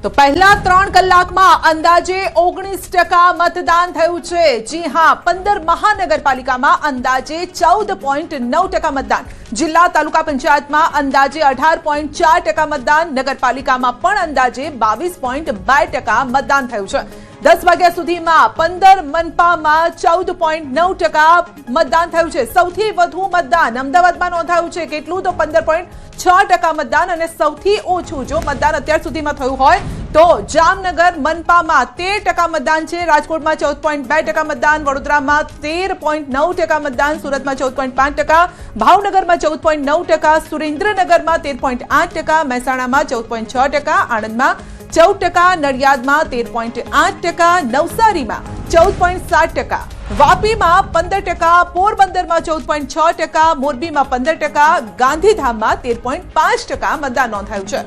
તો પહેલા 3 કલાકમાં અંદાજે 19% મતદાન થયું છે। જી હા, 15 મહાનગરપાલિકામાં અંદાજે 14.9% મતદાન, જિલ્લા તાલુકા પંચાયતમાં અંદાજે 18.4% મતદાન, નગરપાલિકામાં પણ અંદાજે 22.2% મતદાન થયું છે। 10 વાગ્યા સુધીમાં 15 મનપામાં 14.9% મતદાન થયું છે। સૌથી વધુ મતદાન અમદાવાદમાં નોંધાયું છે। કેટલું તો 15.6% મતદાન, અને સૌથી ઓછું જો મતદાન અત્યાર સુધીમાં થયું હોય તો જામનગર મનપામાં 13% મતદાન છે, રાજકોટમાં 14.2% મતદાન, વડોદરામાં 13.9% મતદાન, સુરતમાં 14.5%, ભાવનગરમાં 14.9%, સુરેન્દ્રનગરમાં 13.8%, મહેસાણામાં 14.6%, આણંદમાં 14%, નડિયાદમાં 13.8%, નવસારીમાં 14.7%, વાપીમાં 15%, પોરબંદરમાં 14.6%, મોરબીમાં 15%, ગાંધીધામમાં 13.5% મતદાન નોંધાયું છે।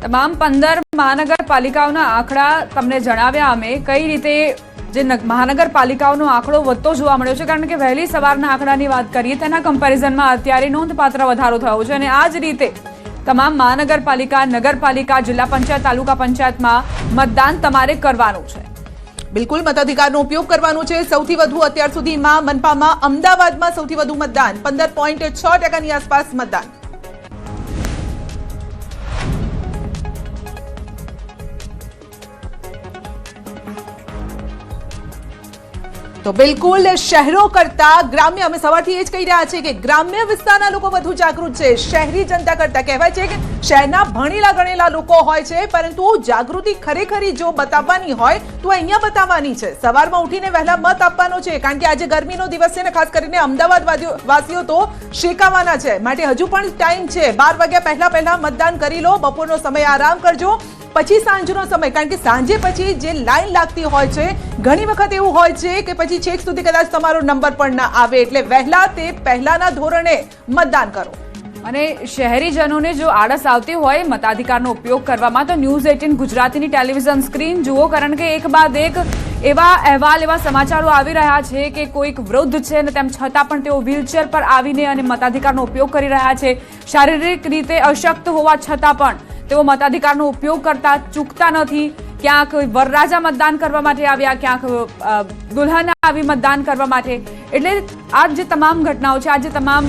તમામ 15 મહાનગરપાલિકાઓના આંકડા તમને જણાવ્યા અમે કઈ રીતે જે મહાનગરપાલિકાઓનો આંકડો વધતો જોવા મળ્યો છે, કારણ કે વહેલી સવારના આંકડાની વાત કરીએ તેના કમ્પેરિઝનમાં અત્યારે નોંધપાત્ર વધારો થયો છે, અને આ જ રીતે તમામ મહાનગરપાલિકા, નગરપાલિકા, જિલ્લા પંચાયત, તાલુકા પંચાયતમાં મતદાન તમારે કરવાનું છે। બિલકુલ, મતાધિકારનો ઉપયોગ કરવાનો છે। સૌથી વધુ અત્યાર સુધીમાં મનપામાં અમદાવાદમાં સૌથી વધુ મતદાન, 15.6%ની આસપાસ મતદાન। તો બિલકુલ શહેરો કરતા ગ્રામ્ય, અમે સવારથી એ જ કહી રહ્યા છીએ કે ગ્રામ્ય વિસ્તારના લોકો વધુ જાગૃત છે શહેરી જનતા કરતા। કહેવાય છે કે શહેરના ભણેલા ગણેલા લોકો હોય છે, પરંતુ જાગૃતિ ખરેખરી જો બતાવવાની હોય તો અહીંયા બતાવવાની છે। સવારમાં ઉઠીને વહેલા મત આપવાનો છે, કારણ કે આજે ગરમીનો દિવસ છે ને ખાસ કરીને અમદાવાદ વાસીઓ તો શેકાવાના છે, માટે હજુ પણ ટાઈમ છે। 12 વાગ્યા પહેલા મતદાન કરી લો, બપોરનો સમય આરામ કરજો, પછી સાંજનો સમય, કારણ કે સાંજે પછી જે લાઈન લાગતી હોય છે, ઘણી વખત એવું હોય છે કે પછી છેક સુધી કદાચ તમારો નંબર પણ ના આવે, એટલે વહેલા તે પહેલાના ધોરણે મતદાન કરો। અને શહેરીજનોને જો આળસ આવતી હોય મતાધિકારનો ઉપયોગ કરવામાં, તો ન્યૂઝ 18 ગુજરાતીની ટેલિવિઝન સ્ક્રીન જુઓ, કારણ કે એક બાદ એક એવા અહેવાલ, એવા સમાચારો આવી રહ્યા છે કે કોઈક વૃદ્ધ છે અને તેમ છતાં પણ તેઓ વ્હીલચેર પર આવીને અને મતાધિકારનો ઉપયોગ કરી રહ્યા છે। શારીરિક રીતે અશક્ત હોવા છતાં પણ તેઓ મતાધિકારનો ઉપયોગ કરતા ચૂકતા નથી। ક્યાંક વરરાજા મતદાન કરવા માટે આવ્યા, ક્યાંક દુલ્હન આવી મતદાન કરવા માટે। એટલે આ જે તમામ ઘટનાઓ છે, આ જે તમામ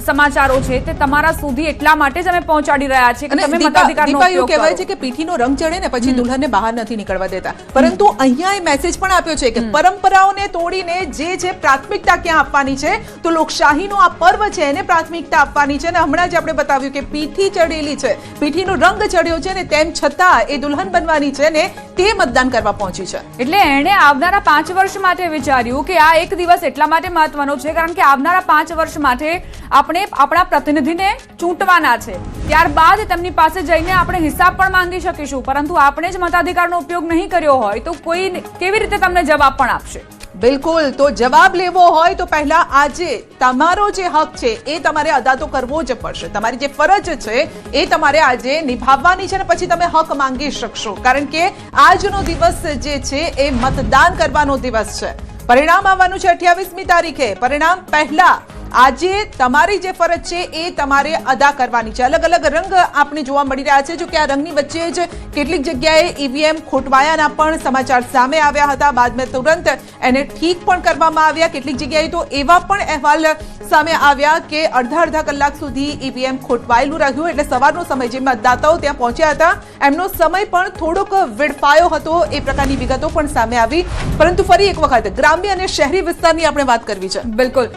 સમાચારો છે, તે તમારા સુધી એટલા માટે જ અમે પહોંચાડી રહ્યા છીએ કે તમે મતાધિકારનો ઉપયોગ કહેવાય છે કે પીઠીનો રંગ ચડે ને પછી દુલ્હનને બહાર નથી નીકળવા દેતા, પરંતુ અહીંયા એ મેસેજ પણ આપ્યો છે કે પરંપરાઓને તોડીને જે પ્રાથમિકતા ક્યાં આપવાની છે, તો લોકશાહીનો આ પર્વ છે એને પ્રાથમિકતા આપવાની છે। અને હમણાં જ આપણે બતાવ્યું કે પીઠી ચડેલી છે, પીઠીનો રંગ ચડ્યો છે, ને તેમ છતાં એ દુલ્હન બનવાની છે ને તે મતદાન કરવા પહોંચી છે। એટલે એણે આવનારા 5 વર્ષ માટે વિચાર્યું કે આ એક દિવસ એટલા માટે મહત્વનો છે, કારણ કે આવનારા 5 વર્ષ માટે આપણે આપણા પ્રતિનિધિને ચૂંટવાના છે। ત્યારબાદ તેમની પાસે જઈને આપણે હિસાબ પણ માંગી શકીશું, પરંતુ આપણે જ મતાધિકારનો ઉપયોગ નહીં કર્યો હોય તો કોઈ કેવી રીતે તમને જવાબ પણ આપશે? બિલકુલ, તો જવાબ લેવો હોય તો પહેલા આજે તમારો જે હક છે એ તમારે અદા તો કરવો જ પડશે। તમારી જે ફરજ છે એ તમારે આજે નિભાવવાની છે, ને પછી તમે હક માંગી શકશો, કારણ કે આજનો દિવસ જે છે એ મતદાન કરવાનો દિવસ છે। પરિણામ આવવાનું છે 28મી તારીખે। પરિણામ પહેલા આજે તમારી જે ફરજ છે એ તમારે અદા કરવાની છે। અલગ અલગ રંગ આપણે જોવા મળી રહ્યા છે, જો કે આ રંગની વચ્ચે જ કેટલીક જગ્યાએ ઈવીએમ ખોટવાયાના પણ સમાચાર સામે આવ્યા હતા, બાદમાં તુરંત એને ઠીક પણ કરવામાં આવ્યા। કેટલીક જગ્યાએ તો એવા પણ અહેવાલ સામે આવ્યા કે અડધા કલાક સુધી ઈવીએમ ખોટવાયેલું રહ્યું, એટલે સવારનો સમય જે મતદાતાઓ ત્યાં પહોંચ્યા હતા એમનો સમય પણ થોડોક વેડફાયો હતો, એ પ્રકારની વિગતો પણ સામે આવી। પરંતુ ફરી એક વખત ગ્રામ્ય અને શહેરી વિસ્તારની આપણે વાત કરવી છે। બિલકુલ,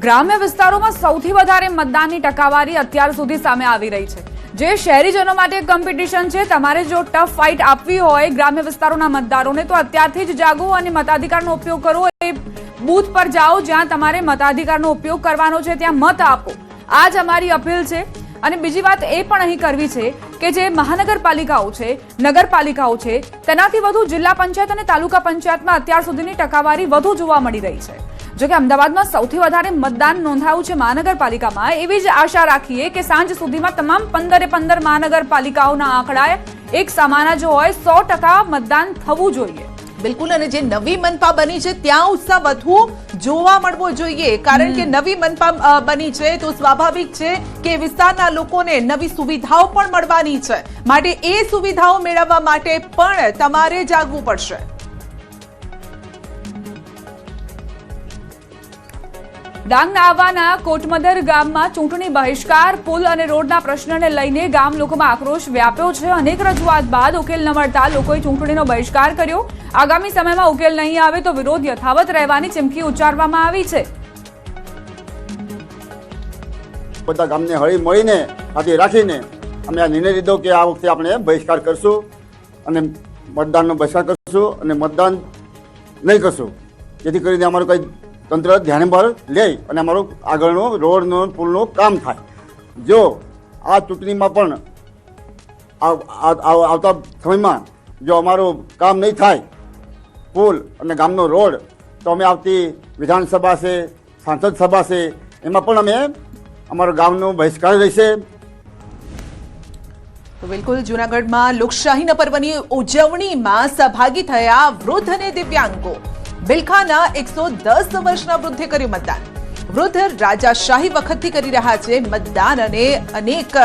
ગ્રામ્ય વિસ્તારોમાં સૌથી વધારે મતદાનની ટકાવારી અત્યાર સુધી સામે આવી રહી છે, જે શહેરીજનો માટે કોમ્પિટિશન છે। તમારે જો ટફ ફાઇટ આપવી હોય ગ્રામ્ય વિસ્તારોના મતદારોને, તો અત્યારથી જ જાગો અને મતાધિકારનો ઉપયોગ કરો। એ બૂથ પર જાઓ જ્યાં તમારે મતાધિકારનો ઉપયોગ કરવાનો છે, ત્યાં મત આપો, આ જ અમારી અપીલ છે। અને બીજી વાત એ પણ અહીં કરવી છે કે જે મહાનગરપાલિકાઓ છે, નગરપાલિકાઓ છે, તેનાથી વધુ જિલ્લા પંચાયત અને તાલુકા પંચાયતમાં અત્યાર સુધીની ટકાવારી વધુ જોવા મળી રહી છે। જો કે અમદાવાદમાં સૌથી વધારે મતદાન નોંધાયું છે મહાનગરપાલિકામાં, એવી જ આશા રાખીએ કે સાંજ સુધીમાં તમામ 15 મહાનગરપાલિકાઓના આંકડા એક સમાન જ હોય, 100% મતદાન થવું જોઈએ। બિલકુલ, અને જે નવી મનપા બની છે ત્યાં ઉત્સાહ વધુ જોવા મળવો જોઈએ, કારણ કે નવી મનપા બની છે તો સ્વાભાવિક છે કે વિસ્તારના લોકોને નવી સુવિધાઓ પણ મળવાની છે, માટે એ સુવિધાઓ મેળવવા માટે પણ તમારે જાગવું પડશે. ડાંગના આવાના કોટમદર ગામમાં ચૂંટણી બહિષ્કાર, પુલ અને રોડના પ્રશ્નને લઈને ગામ લોકોમાં આક્રોશ વ્યાપ્યો છે. અનેક રજૂઆત બાદ ઉકેલ ન મળતા લોકોએ ચૂંટણીનો બહિષ્કાર કર્યો. આગામી સમયમાં ઉકેલ નહીં આવે તો વિરોધ યથાવત રહેવાની ચીમકી ઉચ્ચારવામાં આવી છે. બધા ગામને હળી મળીને સાથે રાખીને અમે આ નિર્ણય લીધો કે આ વખતે આપણે બહિષ્કાર કરશું અને મતદાનનો બહિષ્કાર કરશું અને મતદાન નહીં કરશું, જેથી કરીને અમારું કંઈ તંત્ર ધ્યાને પર લે અને અમારું આગળનું રોડનો પુલનું કામ થાય. જો આ ચૂંટણીમાં પણ આવતા સમયમાં જો અમારું કામ નહીં થાય, પુલ અને ગામનો રોડ, તો અમે આવતી વિધાનસભા છે, સાંસદ સભા છે, એમાં પણ અમે અમારા ગામનો બહિષ્કાર રહેશે. તો બિલકુલ, જૂનાગઢમાં લોકશાહીના પર્વની ઉજવણીમાં સહભાગી થયા વૃદ્ધ અને દિવ્યાંગો. બિલખાના 110 વર્ષના વૃદ્ધે કર્યું મતદાન. વૃદ્ધ રાજાશાહી વખતથી કરી રહ્યા છે મતદાન અને અનેક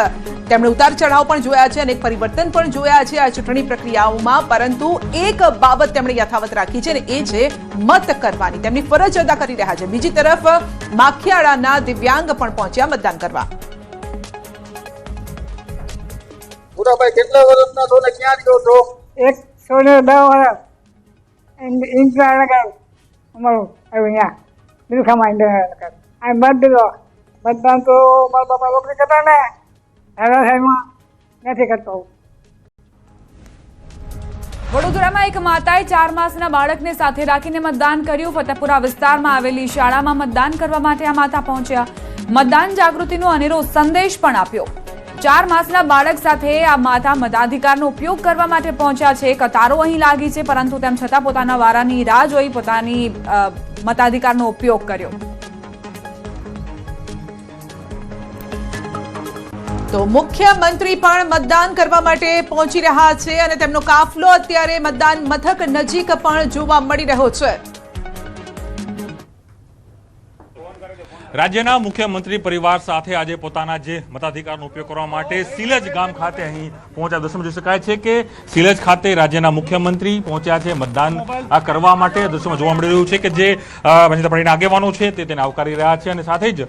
તેમણે ઉતાર ચઢાવ પણ જોયા છે, અનેક પરિવર્તન પણ જોયા છે આ ચૂંટણી પ્રક્રિયાઓમાં, પરંતુ એક બાબત તેમણે યથાવત રાખી છે અને એ છે મત કરવાની. તેમની ફરજ અદા કરી રહ્યા છે. બીજી તરફ માખિયાળાના દિવ્યાંગ પણ પહોંચ્યા મતદાન કરવા. મોટાભાઈ કેટલા વર્ષના છો ને ક્યાં ગયો છો? 110 વર્ષ ઇન્દ્રનગર અમારું અહીંયા બિલખામાં ઇન્દ્રનગર. આ મતદાન તો મારા બાપા લોકો કરતા ને ધારાસાહીમાં નથી કરતો. વડોદરામાં એક માતાએ 4 માસના બાળકને સાથે રાખીને મતદાન કર્યું. ફતેપુરા વિસ્તારમાં આવેલી શાળામાં મતદાન કરવા માટે આ માતા પહોંચ્યા. મતદાન જાગૃતિનો અનેરો સંદેશ પણ આપ્યો. 4 માસના બાળક સાથે આ માતા મતાધિકારનો ઉપયોગ કરવા માટે પહોંચ્યા છે. કતારો અહીં લાગી છે, પરંતુ તેમ છતાં પોતાના વારાની રાહ જોઈ પોતાની મતાધિકારનો ઉપયોગ કર્યો. તો મુખ્યમંત્રી પણ મતદાન કરવા માટે પહોંચી રહ્યા છે અને તેમનો કાફલો અત્યારે મતદાન મથક નજીક પણ જોવા મળી રહ્યો છે. રાજ્યના મુખ્યમંત્રી પરિવાર સાથે આજે પોતાના જે મતાધિકારનો ઉપયોગ કરવા માટે સિલજ ગામ ખાતે અહીં પહોંચ્યા. દર્શનમાં જોઈ શકાય છે કે સિલજ ખાતે રાજ્યના મુખ્યમંત્રી પહોંચ્યા છે મતદાન કરવા માટે. દર્શનમાં જોવા મળી રહ્યું છે કે જે ભારતીય જનતા પાર્ટીના આગેવાનો છે તે તેને આવકારી રહ્યા છે અને સાથે જ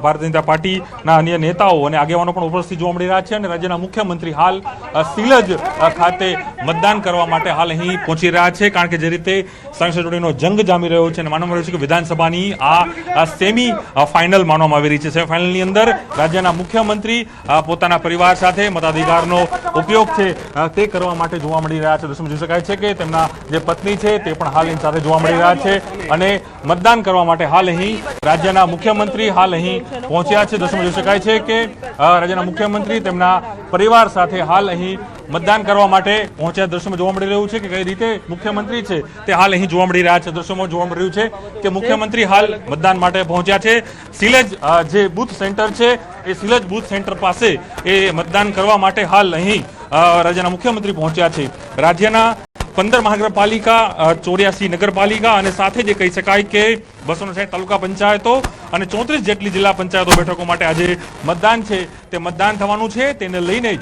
ભારતીય જનતા પાર્ટીના અન્ય નેતાઓ અને આગેવાનો પણ ઉપસ્થિત જોવા મળી રહ્યા છે અને રાજ્યના મુખ્યમંત્રી હાલ સિલજ ખાતે મતદાન કરવા માટે હાલ અહીં પહોંચી રહ્યા છે. કારણ કે જે રીતે સંસદ ચૂંટણીનો જંગ જામી રહ્યો છે અને માનવામાં આવ્યું છે કે વિધાનસભાની આ સેમી ફાઇનલ માનવામાં આવી રહી છે. સેમીફાઇનલની અંદર રાજ્યના મુખ્યમંત્રી પોતાના પરિવાર સાથે મતાધિકારનો ઉપયોગ છે તે કરવા માટે જોવા મળી રહ્યા છે. દર્શનમાં જોઈ શકાય છે કે તેમના જે પત્ની છે તે પણ હાલ એની સાથે જોવા મળી રહ્યા છે અને મતદાન કરવા માટે હાલ અહીં રાજ્યના મુખ્યમંત્રી હાલ અહીં પહોંચ્યા છે. દર્શનમાં જોઈ શકાય છે કે રાજ્યના મુખ્યમંત્રી તેમના પરિવાર સાથે હાલ અહીં મતદાન કરવા માટે પહોંચ્યા. દ્રશ્યમાં જોવા મળી રહ્યું છે કે કઈ રીતે મુખ્યમંત્રી છે તે હાલ અહીં જોવા મળી રહ્યા છે. દ્રશ્યમાં જોવા મળી રહ્યું છે કે મુખ્યમંત્રી હાલ મતદાન માટે પહોંચ્યા છે. સિલજ જે બૂથ સેન્ટર છે એ સિલજ બૂથ સેન્ટર પાસે એ મતદાન કરવા માટે હાલ અહીં રાજ્યના મુખ્યમંત્રી પહોંચ્યા છે. રાજ્યના 15 મહાનગરપાલિકા, 84 નગરપાલિકા અને સાથે જે કહી શકાય કે 260 તાલુકા પંચાયતો અને 34 જેટલી જિલ્લા પંચાયતો બેઠકો માટે આજે મતદાન છે તે મતદાન થવાનું છે. તેને લઈને જ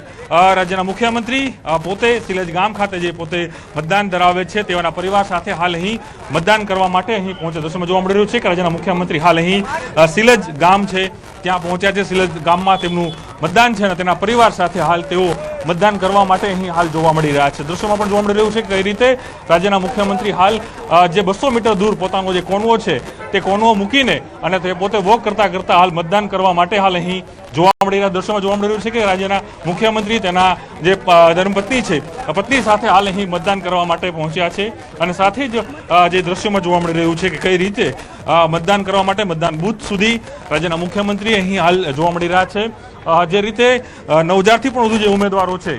રાજ્યના મુખ્યમંત્રી પોતે સિલજ ગામ ખાતે જે પોતે મતદાન ધરાવે છે તેઓના પરિવાર સાથે હાલ અહીં મતદાન કરવા માટે અહીં પહોંચ્યા. દર્શનમાં જોવા મળી રહ્યું છે કે રાજ્યના મુખ્યમંત્રી હાલ અહીં સિલજ ગામ છે ત્યાં પહોંચ્યા છે. સિલજ ગામમાં તેમનું મતદાન છે અને તેના પરિવાર સાથે હાલ તેઓ મતદાન કરવા માટે અહીં હાલ જોવા મળી રહ્યા છે. દ્રશ્યોમાં પણ જોવા મળી રહ્યું છે કે કઈ રીતે રાજ્યના મુખ્યમંત્રી હાલ જે 200 મીટર દૂર પોતાનો જે કોનવો છે તે કોનવો મૂકીને અને તે પોતે વોક કરતા કરતા હાલ મતદાન કરવા માટે હાલ અહીં જોવા મળી રહ્યા. દ્રશ્યોમાં જોવા મળી રહ્યું છે કે રાજ્યના મુખ્યમંત્રી તેના જે ધર્મપત્ની છે પત્ની સાથે હાલ અહીં મતદાન કરવા માટે પહોંચ્યા છે અને સાથે જ જે દ્રશ્યોમાં જોવા મળી રહ્યું છે કે કઈ રીતે મતદાન કરવા માટે મતદાન બૂથ સુધી રાજ્યના મુખ્યમંત્રી અહીં હાલ જોવા મળી રહ્યા છે. જે રીતે 9000થી પણ વધુ જે ઉમેદવારો છે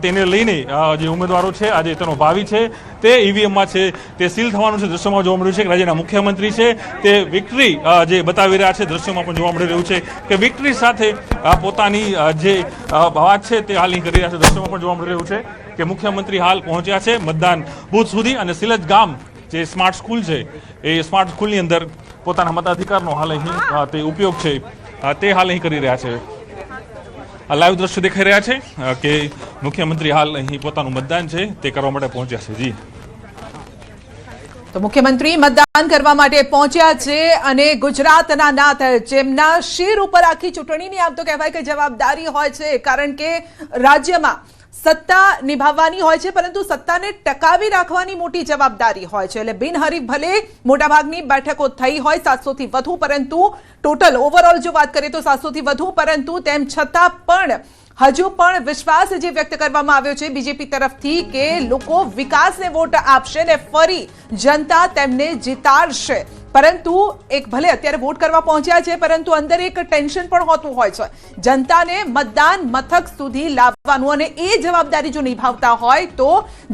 તેને લઈને જે ઉમેદવારો છે આજે તેનો ભાવિ છે તે ઈવીએમમાં છે તે સીલ થવાનું છે. દ્રશ્યોમાં જોવા મળ્યું છે કે રાજ્યના મુખ્યમંત્રી છે તે વિક્ટરી જે બતાવી રહ્યા છે. દ્રશ્યોમાં પણ જોવા મળી રહ્યું છે કે વિક્ટરી સાથે પોતાની જે વાત છે તે હાલ અહીં કરી રહ્યા છે. દ્રશ્યોમાં પણ જોવા મળી રહ્યું છે કે મુખ્યમંત્રી હાલ પહોંચ્યા છે મતદાન બૂથ સુધી અને સિલજ ગામ જે સ્માર્ટ સ્કૂલ છે એ સ્માર્ટ સ્કૂલની અંદર પોતાના મતાધિકારનો હાલ અહીં તે ઉપયોગ છે તે હાલ અહીં કરી રહ્યા છે. લાઈવ દ્રશ્યો દેખાઈ રહ્યા છે કે મુખ્યમંત્રી હાલ અહીં પોતાનું મતદાન છે તે કરવા માટે પહોંચ્યા છે. જી, તો મુખ્યમંત્રી મતદાન કરવા માટે પહોંચ્યા છે અને ગુજરાતના નાથ જેમના શિર ઉપર આખી ચૂંટણીની આમ તો કહેવાય કે જવાબદારી હોય છે, કારણ કે રાજ્યમાં સત્તા નિભાવવાની હોય છે પરંતુ સત્તાને ટકાવી રાખવાની મોટી જવાબદારી હોય છે. એટલે બિનહરીફ ભલે મોટાભાગની બેઠકો થઈ હોય 700 થી વધુ, પરંતુ ટોટલ ઓવરઓલ જો વાત કરીએ તો 700 થી વધુ, પરંતુ તેમ છતાં પણ હજુ પણ વિશ્વાસ જે વ્યક્ત કરવામાં આવ્યો છે બીજેપી તરફથી કે લોકો વિકાસને વોટ આપશે ને ફરી જનતા તેમને જીતાડશે. પરંતુ એક ભલે અત્યારે વોટ કરવા પહોંચ્યા છે પરંતુ અંદર એક ટેન્શન પણ હોતું હોય છે. જનતાને મતદાન મથક સુધી લાવવાનું અને એ જવાબદારી જો નિભાવતા હોય તો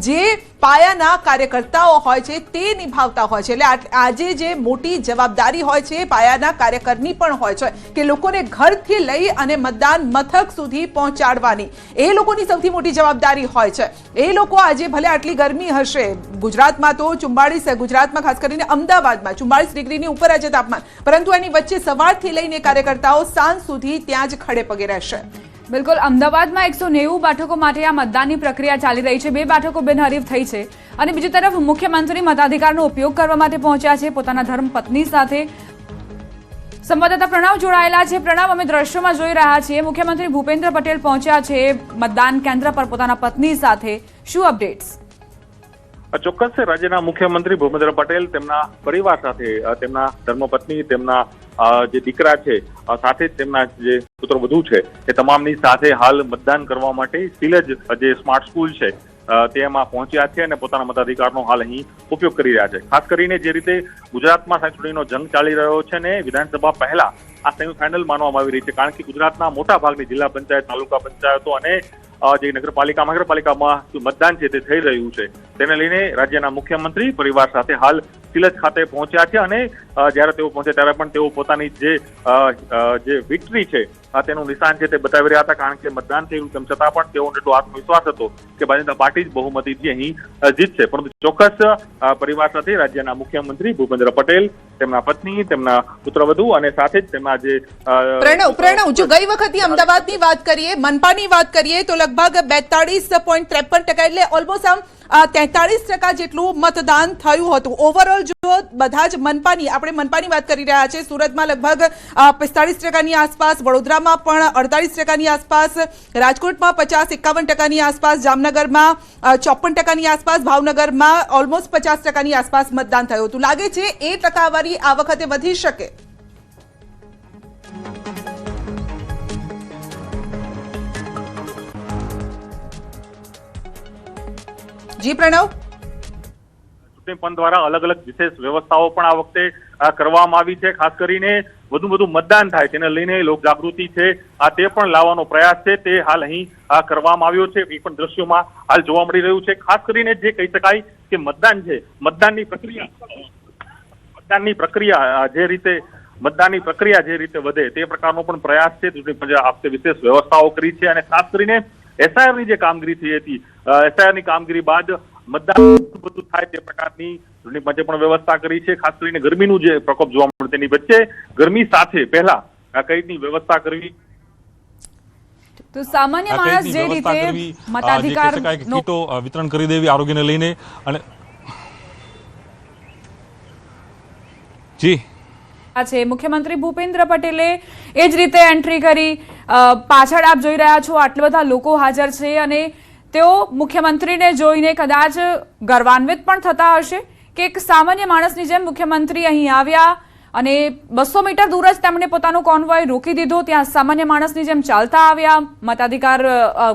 જે પાયાના કાર્યકર્તાઓ હોય છે તે નિભાવતા હોય છે. એટલે આજે જે મોટી જવાબદારી હોય છે પાયાના કાર્યકરની પણ હોય છે કે લોકોને ઘરથી લઈ અને મતદાન મથક સુધી પહોંચાડવાની એ લોકોની સૌથી મોટી જવાબદારી હોય છે. એ લોકો આજે ભલે આટલી ગરમી હશે, ગુજરાતમાં તો 44, ગુજરાતમાં ખાસ કરીને અમદાવાદમાં 44 ડિગ્રીની ઉપર આજે તાપમાન, પરંતુ એની વચ્ચે સવારથી લઈને કાર્યકર્તાઓ સાંજ સુધી ત્યાં જ ખડે પગે રહેશે. બિલકુલ, અમદાવાદમાં 190 બેઠકો માટે આ મતદાનની પ્રક્રિયા ચાલી રહી છે. 2 બેઠકો બિનહરીફ થઈ છે અને બીજી તરફ મુખ્યમંત્રી મતાધિકારનો ઉપયોગ કરવા માટે પહોંચ્યા છે પોતાના ધર્મપત્ની સાથે. સંવાદદાતા પ્રણવ જોડાયેલા છે. પ્રણવ, અમે દ્રશ્યોમાં જોઈ રહ્યા છીએ મુખ્યમંત્રી ભૂપેન્દ્ર પટેલ પહોંચ્યા છે મતદાન કેન્દ્ર પર પોતાના પત્ની સાથે. શું અપડેટ્સ? ચોક્કસ, રાજ્યના મુખ્યમંત્રી ભૂપેન્દ્ર પટેલ તેમના પરિવાર સાથે, તેમના ધર્મપત્ની, તેમના જે દીકરા છે સાથે જ તેમના જે પુત્રવધુ છે એ તમામની સાથે હાલ મતદાન કરવા માટે સિલજ જે સ્માર્ટ સ્કૂલ છે તેમાં પહોંચ્યા છે અને પોતાના મતાધિકારનો હાલ અહીં ઉપયોગ કરી રહ્યા છે. ખાસ કરીને જે રીતે ગુજરાતમાં ચૂંટણીનો જંગ ચાલી રહ્યો છે ને વિધાનસભા પહેલા આ સેમીફાઇનલ માનવામાં આવી રહી છે, કારણ કે ગુજરાતના મોટા ભાગની જિલ્લા પંચાયત, તાલુકા પંચાયતો અને જે નગરપાલિકામાં મતદાન છે તે થઈ રહ્યું છે. તેને લઈને રાજ્યના મુખ્યમંત્રી પરિવાર સાથે હાલ સિલજ ખાતે પહોંચ્યા છે અને જ્યારે તેઓ પહોંચે ત્યારે પણ તેઓ પોતાની જે વિક્ટરી છે તેનું નિશાન છે તે બતાવી રહ્યા હતા, કારણ કે મતદાન થયું તેમ છતાં પણ તેઓને એટલો આત્મવિશ્વાસ હતો કે ભારતીય જનતા પાર્ટી જ બહુમતીથી અહીં જીતશે. પરંતુ ચોક્કસ પરિવાર સાથે રાજ્યના મુખ્યમંત્રી ભૂપેન્દ્ર પટેલ, તેમના પત્ની, તેમના પુત્રવધુ અને સાથે જ તેમના જે પ્રણવ, જો ગઈ વખતે અમદાવાદની વાત કરીએ, મનપાની વાત કરીએ તો લગભગ 42.53%, એટલે ઓલમોસ્ટ આમ 43% જેટલું મતદાન થયું હતું. ઓવરઓલ જો બધા જ આપણે મનપાની વાત કરી રહ્યા છે, સુરતમાં લગભગ 45%ની આસપાસ, વડોદરામાં પણ 48%ની આસપાસ, રાજકોટમાં 50-51%ની આસપાસ, જામનગરમાં 54%ની આસપાસ, ભાવનગરમાં ઓલમોસ્ટ 50%ની આસપાસ મતદાન થયું હતું. લાગે છે એ ટકાવારી આ વખતે વધી શકે? જી પ્રણવ, ચૂંટણી પંચ દ્વારા અલગ અલગ વિશેષ વ્યવસ્થાઓ પણ આ વખતે કરવામાં આવી છે. ખાસ કરીને વધુ મતદાન થાય તેને લઈને લોક જાગૃતિ છે તે પણ લાવવાનો પ્રયાસ છે તે હાલ અહીં કરવામાં આવ્યો છે. એ પણ દ્રશ્યોમાં હાલ જોવા મળી રહ્યું છે. ખાસ કરીને જે કહી શકાય કે મતદાન છે, મતદાનની પ્રક્રિયા જે રીતે વધે તે પ્રકારનો પણ પ્રયાસ છે. ચૂંટણી પંચે આ વખતે વિશેષ વ્યવસ્થાઓ કરી છે અને ખાસ કરીને એસઆઈઆરની જે કામગીરી થઈ હતી, એસઆઈઆરની કામગીરી બાદ મતદાન બધું થાય તે પ્રકારની ચૂંટણી પંચે પણ વ્યવસ્થા કરી છે. ખાસ કરીને ગરમીનું જે પ્રકોપ જોવા મળે તેની વચ્ચે ગરમી સાથે પહેલા કઈ રીતની વ્યવસ્થા કરવી, તો સામાન્ય માણસ જે રીતે મતાધિકાર કીટો વિતરણ કરી દેવી આરોગ્યને લઈને. અને જી છે મુખ્યમંત્રી ભૂપેન્દ્ર પટેલે એ જ રીતે એન્ટ્રી કરી. પાછળ આપ જોઈ રહ્યા છો આટલા બધા લોકો હાજર છે અને તેઓ મુખ્યમંત્રીને જોઈને કદાચ ગર્વાન્વિત પણ થતા હશે કે એક સામાન્ય માણસની જેમ મુખ્યમંત્રી અહીં આવ્યા અને 200 મીટર દૂર જ તેમણે પોતાનો કોન્વોય રોકી દીધો, ત્યાં સામાન્ય માણસની જેમ ચાલતા આવ્યા, મતાધિકાર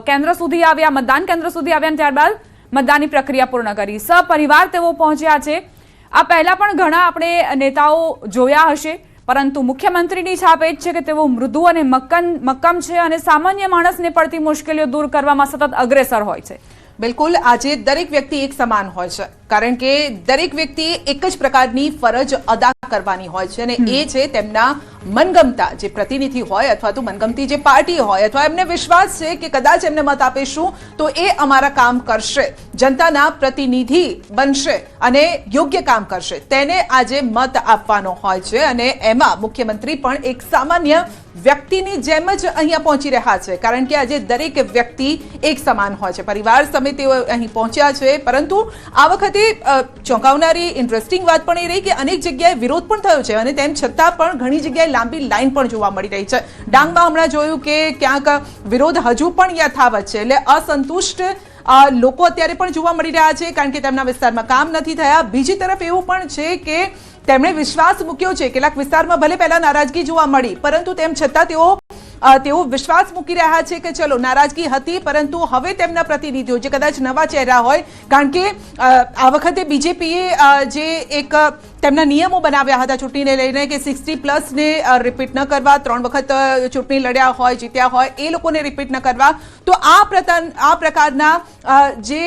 કેન્દ્ર સુધી આવ્યા, મતદાન કેન્દ્ર સુધી આવ્યા અને ત્યારબાદ મતદાનની પ્રક્રિયા પૂર્ણ કરી. સપરિવાર તેઓ પહોંચ્યા છે. આ પહેલા પણ ઘણા આપણે નેતાઓ જોયા હશે, પરંતુ મુખ્યમંત્રીની છાપ એ જ છે કે તેઓ મૃદુ અને મક્કમ છે અને સામાન્ય માણસને પડતી મુશ્કેલીઓ દૂર કરવામાં સતત અગ્રેસર હોય છે. બિલકુલ, આજે દરેક વ્યક્તિ એક સમાન હોય છે. કારણ કે દરેક વ્યક્તિએ એક જ પ્રકારની ફરજ અદા કરવાની હોય છે અને એ છે તેમના મનગમતા જે પ્રતિનિધિ હોય અથવા તો મનગમતી જે પાર્ટી હોય અથવા એમને વિશ્વાસ છે કે કદાચ એમને મત આપીશું તો એ અમારા કામ કરશે, જનતાના પ્રતિનિધિ બનશે અને યોગ્ય કામ કરશે, તેને આજે મત આપવાનો હોય છે. અને એમાં મુખ્યમંત્રી પણ એક સામાન્ય વ્યક્તિની જેમ જ અહીંયા પહોંચી રહ્યા છે, કારણ કે આજે દરેક વ્યક્તિ એક સમાન હોય છે. પરિવાર સમેત તેઓ અહીં પહોંચ્યા છે, પરંતુ આ વખતે ચોંકાવનારી ઇન્ટરેસ્ટિંગ વાત પણ એ રહી કે અનેક જગ્યાએ વિરોધ પણ થયો છે અને તેમ છતાં પણ ઘણી જગ્યાએ લાંબી લાઈન પણ જોવા મળી રહી છે. ડાંગમાં હમણાં જોયું કે ક્યાંક વિરોધ હજુ પણ યથાવત છે, એટલે અસંતુષ્ટ લોકો અત્યારે પણ જોવા મળી રહ્યા છે, કારણ કે તેમના વિસ્તારમાં કામ નથી થયા. બીજી તરફ એવું પણ છે કે તેમણે વિશ્વાસ મૂક્યો છે. કેટલાક વિસ્તારમાં ભલે પહેલા નારાજગી જોવા મળી, પરંતુ તેમ છતાં તેઓ વિશ્વાસ મૂકી રહ્યા છે કે ચલો નારાજગી હતી, પરંતુ હવે તેમના પ્રતિનિધિઓ જે કદાચ નવા ચહેરા હોય, કારણ કે આ વખતે બીજેપીએ જે એક તેમના નિયમો બનાવ્યા હતા ચૂંટણીને લઈને કે 60+ ને રિપીટ ન કરવા, 3 વખત ચૂંટણી લડ્યા હોય, જીત્યા હોય એ લોકોને રિપીટ ન કરવા. તો આ પ્રકારના જે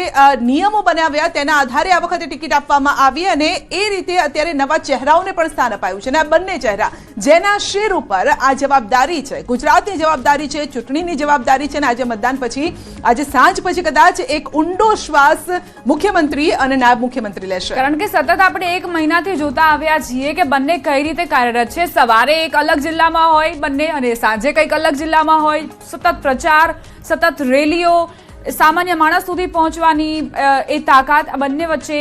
નિયમો બનાવ્યા તેના આધારે આ વખતે ટિકિટ આપવામાં આવી અને એ રીતે અત્યારે નવા ચહેરાઓને પણ સ્થાન અપાયું છે. અને આ બંને ચહેરા જેના શેર ઉપર આ જવાબદારી છે, ગુજરાતની જવાબદારી છે, ચૂંટણીની જવાબદારી છે, અને આજે મતદાન પછી, આજે સાંજ પછી કદાચ એક ઊંડો શ્વાસ મુખ્યમંત્રી અને નાયબ મુખ્યમંત્રી લેશે. કારણ કે સતત આપણે 1 મહિનાથી જોતા આવ્યા છીએ કે બંને કઈ રીતે કાર્યરત છે. સવારે એક અલગ જિલ્લામાં હોય બંને અને સાંજે કંઈક અલગ જિલ્લામાં હોય. સતત પ્રચાર, સતત રેલીઓ, સામાન્ય માણસ સુધી પહોંચવાની એ તાકાત બંને વચ્ચે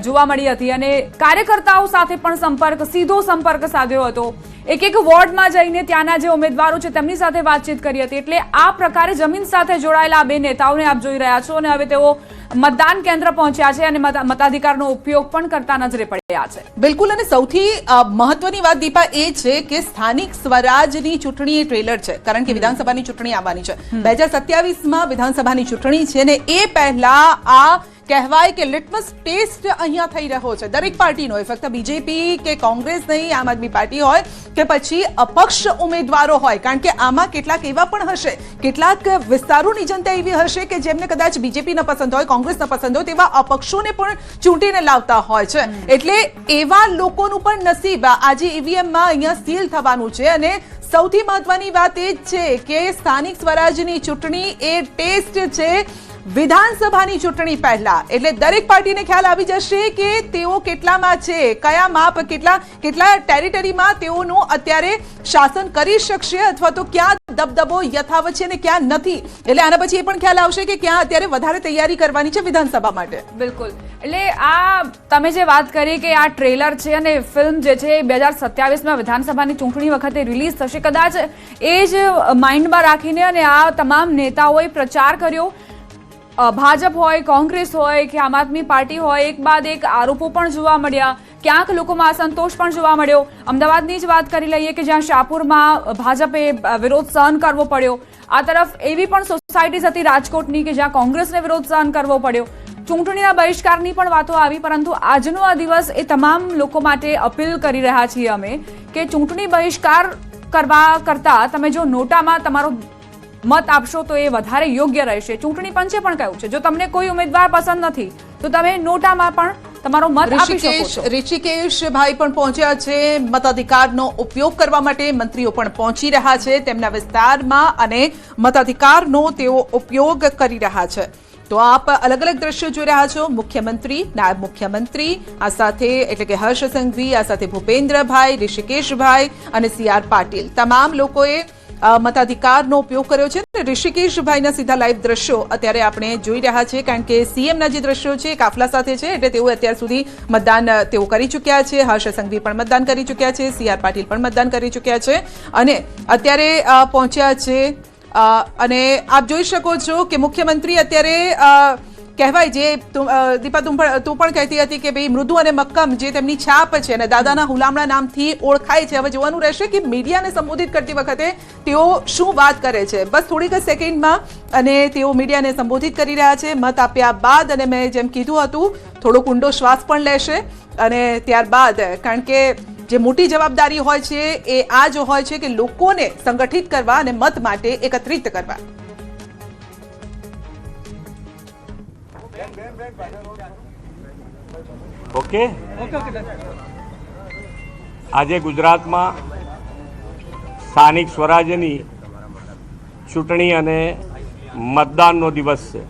જોવા મળી હતી. અને કાર્યકર્તાઓ સાથે પણ સીધો સંપર્ક સાધ્યો હતો. એક વોર્ડમાં જઈને ત્યાંના જે ઉમેદવારો છે તેમની સાથે વાતચીત કરી હતી. એટલે આ પ્રકારે જમીન સાથે જોડાયેલા આ બે નેતાઓને આપ જોઈ રહ્યા છો અને હવે તેઓ મતદાન કેન્દ્ર પહોંચ્યા છે અને મતાધિકારનો ઉપયોગ પણ કરતા નજરે પડ્યા છે. બિલકુલ. અને સૌથી મહત્વની વાત દીપા એ છે કે સ્થાનિક સ્વરાજની ચૂંટણી એ ટ્રેલર છે, કારણ કે વિધાનસભાની ચૂંટણી આવવાની છે. 2027માં વિધાનસભાની ચૂંટણી છે અને એ પહેલા આ કહેવાય કે લિટમસ ટેસ્ટ અહીંયા થઈ રહ્યો છે દરેક પાર્ટીનો. ફક્ત બીજેપી કે કોંગ્રેસ નહીં, આમ આદમી પાર્ટી હોય કે પછી અપક્ષ ઉમેદવારો હોય, કારણ કે આમાં કેટલાક એવા પણ હશે, કેટલાક વિસ્તારોની જનતા એવી હશે કે જેમને કદાચ બીજેપી ન પસંદ હોય, કોંગ્રેસ ન પસંદ હોય, તેવા અપક્ષોને પણ ચૂંટીને લાવતા હોય છે. એટલે એવા લોકોનું પણ નસીબ આજે ઈવીએમમાં અહીંયા સીલ થવાનું છે. અને સૌથી મહત્વની વાત એ જ છે કે સ્થાનિક સ્વરાજની ચૂંટણી એ ટેસ્ટ છે વિધાનસભાની ચૂંટણી પહેલા. એટલે દરેક પાર્ટીને ખ્યાલ આવી જશે કે તેઓ કેટલામાં છે, કયા માપ, કેટલા ટેરિટરીમાં તેઓનું અત્યારે શાસન કરી શકશે અથવા તો ક્યાં દબદબો યથાવત છે અને ક્યાં નથી. એટલે આના પછી એ પણ ખ્યાલ આવશે કે ક્યાં અત્યારે વધારે તૈયારી કરવાની છે વિધાનસભા માટે. બિલકુલ. એટલે આ તમે જે વાત કરી કે આ ટ્રેલર છે અને ફિલ્મ જે છે 2027માં વિધાનસભાની ચૂંટણી વખતે રિલીઝ થશે, કદાચ એ જ માઇન્ડમાં રાખીને અને આ તમામ નેતાઓએ પ્રચાર કર્યો. ભાજપ હોય, કોંગ્રેસ હોય કે આમ આદમી પાર્ટી હોય, એક બાદ એક આરોપો પણ જોવા મળ્યા. ક્યાંક લોકોમાં અસંતોષ પણ જોવા મળ્યો. અમદાવાદની જ વાત કરી લઈએ કે જ્યાં શાહપુરમાં ભાજપે વિરોધ સહન કરવો પડ્યો. આ તરફ એવી પણ સોસાયટીઝ હતી રાજકોટની કે જ્યાં કોંગ્રેસને વિરોધ સહન કરવો પડ્યો. ચૂંટણીના બહિષ્કારની પણ વાતો આવી, પરંતુ આજનો આ દિવસ એ તમામ લોકો માટે અપીલ કરી રહ્યા છીએ અમે કે ચૂંટણી બહિષ્કાર કરવા કરતા તમે જો નોટામાં તમારો મત આપશો તો એ વધારે યોગ્ય રહેશે. ચૂંટણી પંચે પણ કહ્યું છે જો તમને કોઈ ઉમેદવાર પસંદ નથી તો તમે નોટામાં પણ તમારો મત આપી શકો છો. ઋષિકેશભાઈ પણ પહોંચ્યા છે મતાધિકારનો ઉપયોગ કરવા માટે. મંત્રીઓ પણ પહોંચી રહ્યા છે તેમના વિસ્તારમાં અને મતાધિકારનો તેઓ ઉપયોગ કરી રહ્યા છે. તો આપ અલગ અલગ દ્રશ્યો જોઈ રહ્યા છો. મુખ્યમંત્રી, નાયબ મુખ્યમંત્રી, આ સાથે એટલે કે હર્ષ સંઘવી, આ સાથે ભૂપેન્દ્રભાઈ, ઋષિકેશભાઈ અને CR પાટીલ, તમામ લોકોએ મતાધિકારનો ઉપયોગ કર્યો છે. ઋષિકેશભાઈના સીધા લાઈવ દ્રશ્યો અત્યારે આપણે જોઈ રહ્યા છીએ, કારણ કે CMના જે દ્રશ્યો છે કાફલા સાથે છે, એટલે તેઓ અત્યાર સુધી મતદાન તેઓ કરી ચૂક્યા છે. હર્ષ સંઘવી પણ મતદાન કરી ચૂક્યા છે, CR પાટીલ પણ મતદાન કરી ચૂક્યા છે અને અત્યારે પહોંચ્યા છે. અને આપ જોઈ શકો છો કે મુખ્યમંત્રી અત્યારે કહેવાય જે દીપા તું પણ કહેતી હતી કે ભાઈ મૃદુ અને મક્કમ જે તેમની છાપ છે અને દાદાના હુલામણા નામથી ઓળખાય છે. હવે જોવાનું રહેશે કે મીડિયાને સંબોધિત કરતી વખતે તેઓ શું વાત કરે છે. બસ થોડીક જ સેકન્ડમાં અને તેઓ મીડિયાને સંબોધિત કરી રહ્યા છે. મત આપ્યા બાદ અને મેં જેમ કીધું હતું થોડોક ઊંડો શ્વાસ પણ લેશે અને ત્યારબાદ, કારણ કે જે મોટી જવાબદારી હોય છે એ આ જ હોય છે કે લોકોને સંગઠિત કરવા અને મત માટે એકત્રિત કરવા. ઓકે. આજે ગુજરાતમાં સ્થાનિક સ્વરાજ્યની ચૂંટણી અને મતદાનનો દિવસ છે.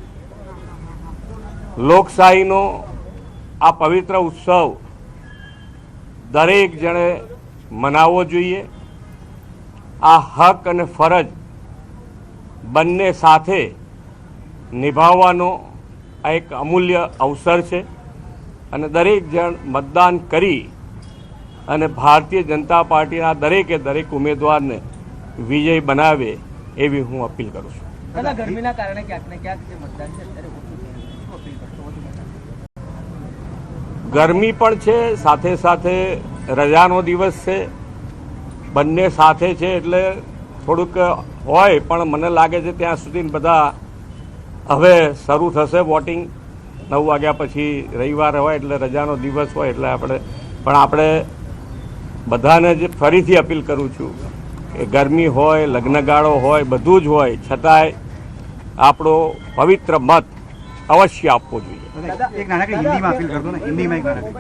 લોકશાહીનો આ પવિત્ર ઉત્સવ દરેક જણે મનાવવો જોઈએ. આ હક અને ફરજ બંને સાથે નિભાવવાનો આ એક અમૂલ્ય અવસર છે અને દરેક જણ મતદાન કરી અને ભારતીય જનતા પાર્ટીના દરેકે દરેક ઉમેદવારને વિજય બનાવે એવી હું અપીલ કરું છું. ગરમીના કારણે ક્યાંક ને ક્યાંક જે મતદાન છે અત્યારે ઓછું થઈ રહ્યું છે. શું અપીલ કરશો વધુ મતદાન? ગરમી પણ છે, સાથે સાથે રજાનો દિવસ છે, બંને સાથે છે એટલે થોડુંક હોય, પણ મને લાગે છે ત્યાં સુધી બધા હવે શરૂ થશે વોટિંગ. 9 વાગ્યા પછી રવિવાર હોય એટલે રજાનો દિવસ હોય એટલે આપણે બધાને જ ફરીથી અપીલ કરું છું કે ગરમી હોય, લગ્નગાળો હોય, બધું જ હોય, છતાંય આપણો પવિત્ર મત અવશ્ય આપવો જોઈએ. એક નાનકડી હિન્દીમાં અપીલ કરતો ને, હિન્દીમાં એક નાનકડી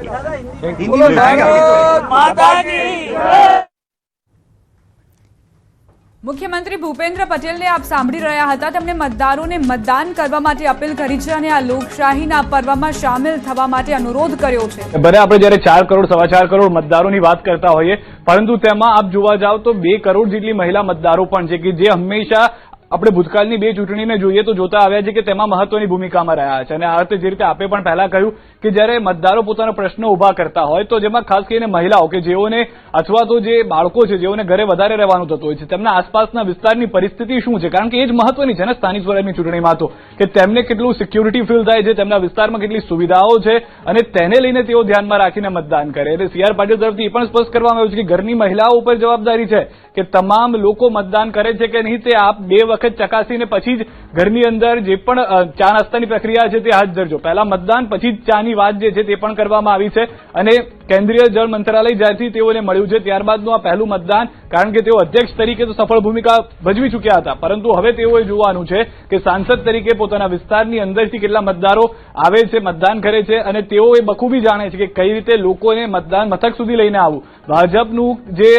મુખ્યમંત્રી ભૂપેન્દ્ર પટેલને આપ સાંભળી રહ્યા હતા. તેમણે મતદારોને મતદાન કરવા માટે અપીલ કરી છે અને આ લોકશાહીના પર્વમાં સામેલ થવા માટે અનુરોધ કર્યો છે. ભલે આપણે જયારે 4 કરોડ, 4.25 કરોડ મતદારોની વાત કરતા હોઈએ, પરંતુ તેમાં આપ જોવા જાવ તો 2 કરોડ જેટલી મહિલા મતદારો પણ છે કે જે હંમેશા આપણે ભૂતકાળની 2 ચૂંટણીને જોઈએ તો જોતા આવ્યા છે કે તેમાં મહત્વની ભૂમિકામાં રહ્યા છે. અને આ રીતે જે રીતે આપે પણ પહેલા કહ્યું કે જ્યારે મતદારો પોતાનો પ્રશ્નો ઉભા કરતા હોય તો જેમાં ખાસ કરીને મહિલાઓ કે જેઓને અથવા તો જે બાળકો છે જેઓને ઘરે વધારે રહેવાનું થતું હોય છે, તેમના આસપાસના વિસ્તારની પરિસ્થિતિ શું છે, કારણ કે એ જ મહત્વની છે ને સ્થાનિક સ્વરાજની ચૂંટણીમાં તો, કે તેમને કેટલું સિક્યુરિટી ફીલ થાય છે, તેમના વિસ્તારમાં કેટલી સુવિધાઓ છે અને તેને લઈને તેઓ ધ્યાનમાં રાખીને મતદાન કરે. એટલે CR પાટીલ તરફથી એ પણ સ્પષ્ટ કરવામાં આવ્યું છે કે ઘરની મહિલાઓ ઉપર જવાબદારી છે કે તમામ લોકો મતદાન કરે છે કે નહીં તે આપ 2 વખત ચકાસીને પછી જ ઘરની અંદર જે પણ ચા નાસ્તાની પ્રક્રિયા છે તે હાથ ધરજો. પહેલા મતદાન પછી જ ચાની વાત જે છે તે પણ કરવામાં આવી છે. અને કેન્દ્રીય જળ મંત્રાલય જ્યારથી તેઓને મળ્યું છે ત્યારબાદનું આ પહેલું મતદાન, કારણ કે તેઓ અધ્યક્ષ તરીકે તો સફળ ભૂમિકા ભજવી ચૂક્યા હતા, પરંતુ હવે તેઓએ જોવાનું છે કે સાંસદ તરીકે પોતાના વિસ્તારની અંદરથી કેટલા મતદારો આવે છે, મતદાન કરે છે અને તેઓ એ બખૂબી જાણે છે કે કઈ રીતે લોકોને મતદાન મથક સુધી લઈને આવવું. ભાજપનું જે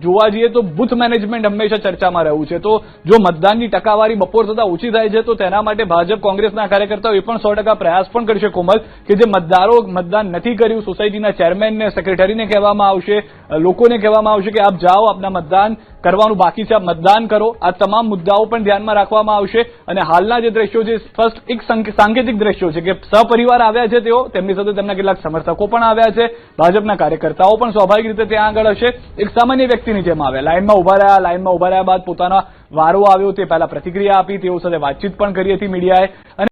જોવા જઈએ તો બુથ મેનેજમેન્ટ હંમેશા ચર્ચામાં રહ્યું છે. તો જો મતદાનની ટકાવારી બપોર થતા ઓછી થાય છે તો તેના માટે ભાજપ કોંગ્રેસના કાર્યકર્તાઓ એ પણ 100% પ્રયાસ પણ કરશે કોમલ, કે જે મતદારો મતદાન નથી કર્યું, સોસાયટીના ચેરમેનને, સેક્રેટરીને કહેવામાં આવશે, લોકોને કહેવામાં આવશે કે આપ જાઓ, આપના મતદાન કરવાનું બાકી છે, આપ મતદાન કરો. આ તમામ મુદ્દાઓ પણ ધ્યાનમાં રાખવામાં આવશે. અને હાલના જે દ્રશ્યો છે સ્પષ્ટ એક સાંકેતિક દ્રશ્યો છે કે સપરિવાર આવ્યા છે તેઓ, તેમની સાથે તેમના કેટલાક સમર્થકો પણ આવ્યા છે, ભાજપના કાર્યકર્તાઓ પણ સ્વાભાવિક રીતે ત્યાં આગળ હશે. એક સામાન્ય વ્યક્તિની જેમ આવ્યા, લાઇનમાં ઉભા રહ્યા બાદ પોતાના વારો આવ્યો તે પહેલા પ્રતિક્રિયા આપી, તેઓ સાથે વાતચીત પણ કરી હતી મીડિયાએ. અને